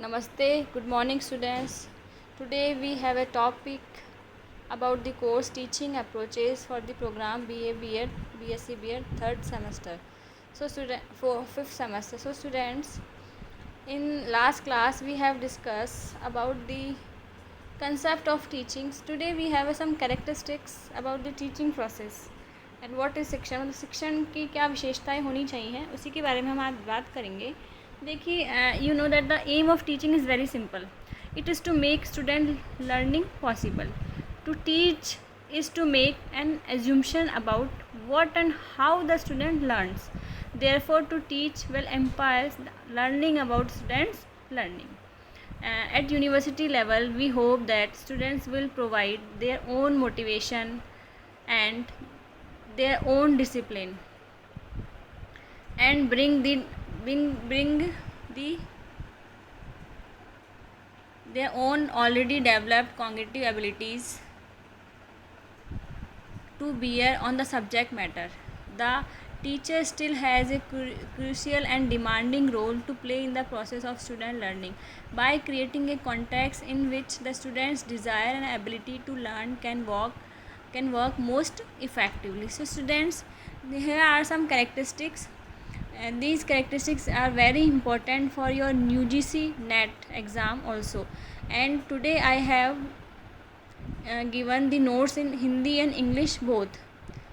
Namaste, good morning students. Today we have a topic about the course teaching approaches for the program BA B.Ed, BSc B.Ed third semester. For fifth semester. So students, in last class we have discussed about the concept of teaching. Today we have some characteristics about the teaching process and what is शिक्षण, मतलब शिक्षण की क्या विशेषताएं होनी चाहिए उसी के बारे में हम आज बात करेंगे. देखिए, you know that the aim of teaching is very simple. It is to make student learning possible. To teach is to make an assumption about what and how the student learns. Therefore, to teach will impairs learning about students' learning. At university level, we hope that students will provide their own motivation and their own discipline and bring the their own already developed cognitive abilities to bear on the subject matter. The teacher still has a crucial and demanding role to play in the process of student learning by creating a context in which the students' desire and ability to learn can work most effectively. So students, here are some characteristics, and these characteristics are very important for your UGC NET exam also. And today I have given the notes in Hindi and English both.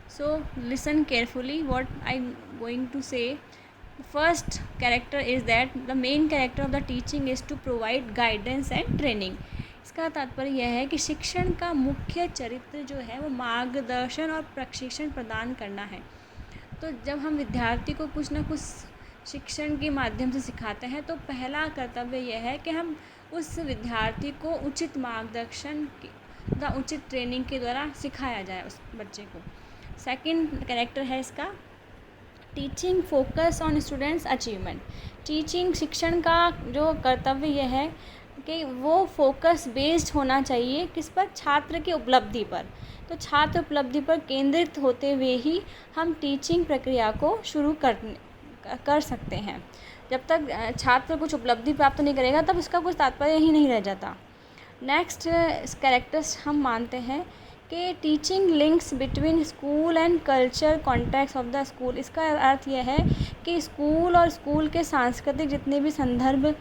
So listen carefully what I'm going to say. First character is that the main character of the teaching is to provide guidance and training. इसका तात्पर्य यह है कि शिक्षण का मुख्य चरित्र जो है वो मार्गदर्शन और प्रशिक्षण प्रदान करना है. तो जब हम विद्यार्थी को कुछ ना कुछ शिक्षण के माध्यम से सिखाते हैं तो पहला कर्तव्य यह है कि हम उस विद्यार्थी को उचित मार्गदर्शन का उचित ट्रेनिंग के द्वारा सिखाया जाए उस बच्चे को. सेकंड कैरेक्टर है इसका teaching focus on students achievement. Teaching शिक्षण का जो कर्तव्य यह है कि वो फोकस बेस्ड होना चाहिए किस पर, छात्र की उपलब्धि पर. तो छात्र उपलब्धि पर केंद्रित होते हुए ही हम टीचिंग प्रक्रिया को शुरू कर सकते हैं. जब तक छात्र कुछ उपलब्धि प्राप्त नहीं करेगा तब उसका कुछ तात्पर्य ही नहीं रह जाता. नेक्स्ट कैरेक्टर्स हम मानते हैं कि teaching links between school and culture context of the school. इसका अर्थ यह है कि स्कूल और स्कूल के सांस्कृतिक जितने भी संदर्भ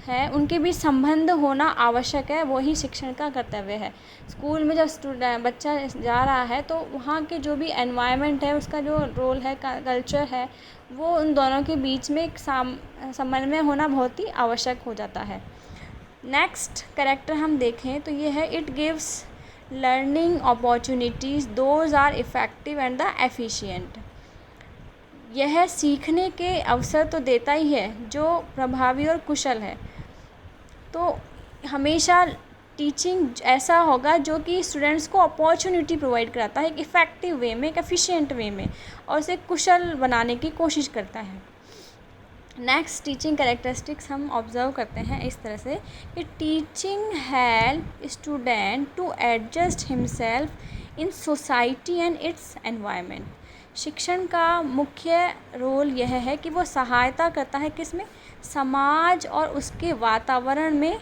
है उनके बीच संबंध होना आवश्यक है. वही शिक्षण का कर्तव्य है. स्कूल में जब बच्चा जा रहा है तो वहाँ के जो भी एनवायरनमेंट है उसका जो रोल है, कल्चर है, वो उन दोनों के बीच में एक समन्वय होना बहुत ही आवश्यक हो जाता है. नेक्स्ट कैरेक्टर हम देखें तो ये है it gives learning opportunities those are effective and the efficient. यह सीखने के अवसर तो देता ही है जो प्रभावी और कुशल है. तो हमेशा टीचिंग ऐसा होगा जो कि स्टूडेंट्स को अपॉर्चुनिटी प्रोवाइड कराता है एक इफ़ेक्टिव वे में, एक एफिशिएंट वे में, और उसे कुशल बनाने की कोशिश करता है. नेक्स्ट टीचिंग कैरेक्टरिस्टिक्स हम ऑब्ज़र्व करते हैं इस तरह से कि teaching help student to adjust himself in society and its environment. शिक्षण का मुख्य रोल यह है कि वो सहायता करता है किसमें, समाज और उसके वातावरण में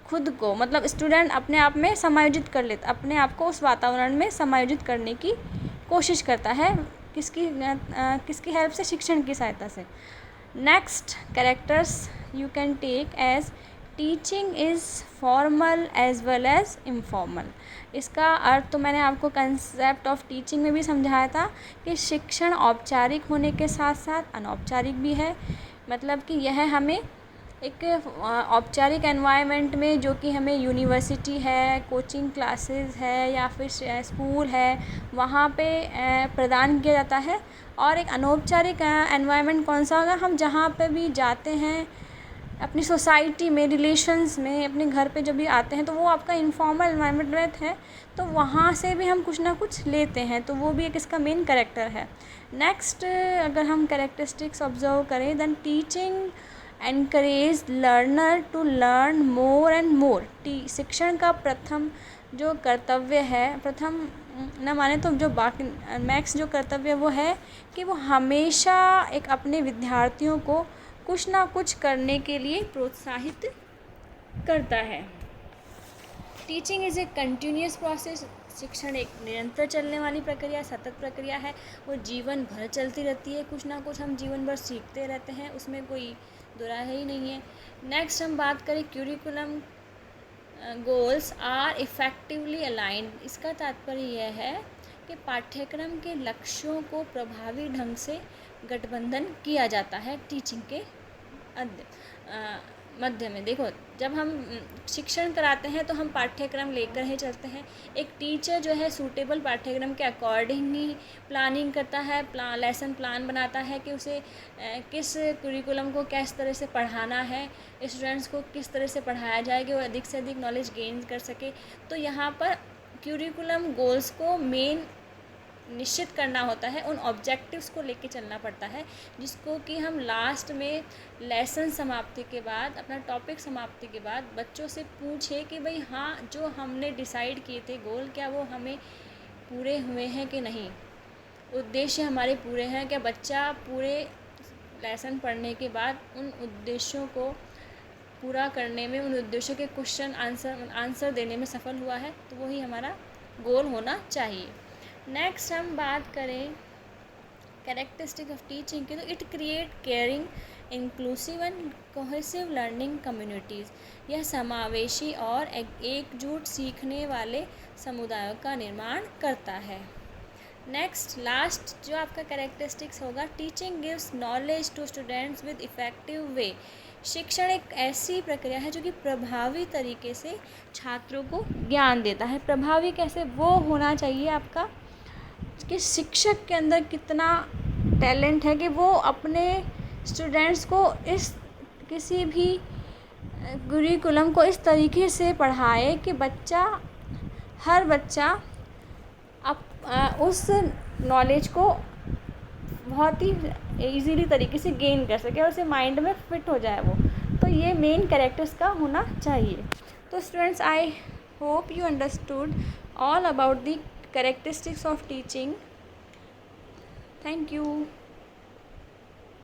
खुद को, मतलब स्टूडेंट अपने आप में समायोजित कर लेता, अपने आप को उस वातावरण में समायोजित करने की कोशिश करता है. किसकी हेल्प से, शिक्षण की सहायता से. Next characters you can take as teaching is formal as well as informal. इसका अर्थ तो मैंने आपको कंसेप्ट ऑफ टीचिंग में भी समझाया था कि शिक्षण औपचारिक होने के साथ साथ अनौपचारिक भी है. मतलब कि यह हमें एक औपचारिक एनवायरनमेंट में, जो कि हमें यूनिवर्सिटी है, कोचिंग क्लासेस है या फिर स्कूल है, वहाँ पे प्रदान किया जाता है. और एक अनौपचारिक एनवायरनमेंट कौन सा होगा, हम जहाँ पे भी जाते हैं अपनी सोसाइटी में, रिलेशंस में, अपने घर पे जब भी आते हैं तो वो आपका इनफॉर्मल एनवायरनमेंट है. तो वहाँ से भी हम कुछ ना कुछ लेते हैं, तो वो भी एक इसका मेन कैरेक्टर है. नेक्स्ट अगर हम कैरेक्टरिस्टिक्स ऑब्जर्व करें, then teaching encourage learner to learn more and more. शिक्षण का प्रथम जो कर्तव्य है, प्रथम न माने तो जो बाकी मैक्स जो कर्तव्य वो है कि वो हमेशा एक अपने विद्यार्थियों को कुछ ना कुछ करने के लिए प्रोत्साहित करता है। Teaching is a continuous process. शिक्षण एक निरंतर चलने वाली प्रक्रिया, सतत प्रक्रिया है। वो जीवन भर चलती रहती है, कुछ ना कुछ हम जीवन भर सीखते रहते हैं, उसमें कोई दो राय ही नहीं है। नेक्स्ट हम बात करें curriculum goals are effectively aligned. इसका तात्पर्य यह है कि पाठ्यक्रम के लक्ष्यों को प्रभावी ढंग से गठबंधन किया जाता है टीचिंग के मध्य में। देखो, जब हम शिक्षण कराते हैं तो हम पाठ्यक्रम लेकर ही चलते हैं। एक टीचर जो है सूटेबल पाठ्यक्रम के अकॉर्डिंग ही प्लानिंग करता है, लेसन प्लान बनाता है कि उसे किस करिकुलम को किस तरह से पढ़ाना है, स्टूडेंट्स को किस तरह से पढ़ाया जाए कि वो अधिक से अधिक नॉलेज गेन कर सके। तो यहाँ पर करिकुलम गोल्स को मेन निश्चित करना होता है, उन ऑब्जेक्टिव्स को लेके चलना पड़ता है, जिसको कि हम लास्ट में लेसन समाप्ति के बाद, अपना टॉपिक समाप्ति के बाद बच्चों से पूछे कि भाई हाँ, जो हमने डिसाइड किए थे गोल, क्या वो हमें पूरे हुए हैं कि नहीं, उद्देश्य हमारे पूरे हैं क्या, बच्चा पूरे लेसन पढ़ने के बाद उन उद्देश्यों को पूरा करने में, उन उद्देश्यों के क्वेश्चन आंसर देने में सफल हुआ है, तो वही हमारा गोल होना चाहिए। नेक्स्ट हम बात करें कैरेक्टरिस्टिक ऑफ टीचिंग की, तो it create caring, inclusive and cohesive learning communities. यह समावेशी और एकजुट सीखने वाले समुदायों का निर्माण करता है। नेक्स्ट लास्ट जो आपका कैरेक्टरिस्टिक्स होगा, teaching gives knowledge to students with effective way. शिक्षण एक ऐसी प्रक्रिया है जो कि प्रभावी तरीके से छात्रों को ज्ञान देता है। प्रभावी कैसे? वो होना चाहिए आपका कि शिक्षक के अंदर कितना टैलेंट है कि वो अपने स्टूडेंट्स को इस किसी भी करिकुलम को इस तरीके से पढ़ाए कि हर बच्चा उस नॉलेज को बहुत ही इजीली तरीके से गेन कर सके और उसे माइंड में फिट हो जाए वो। तो ये मेन कैरेक्टर्स का होना चाहिए। तो students, I hope you understood all about the characteristics of teaching. Thank you.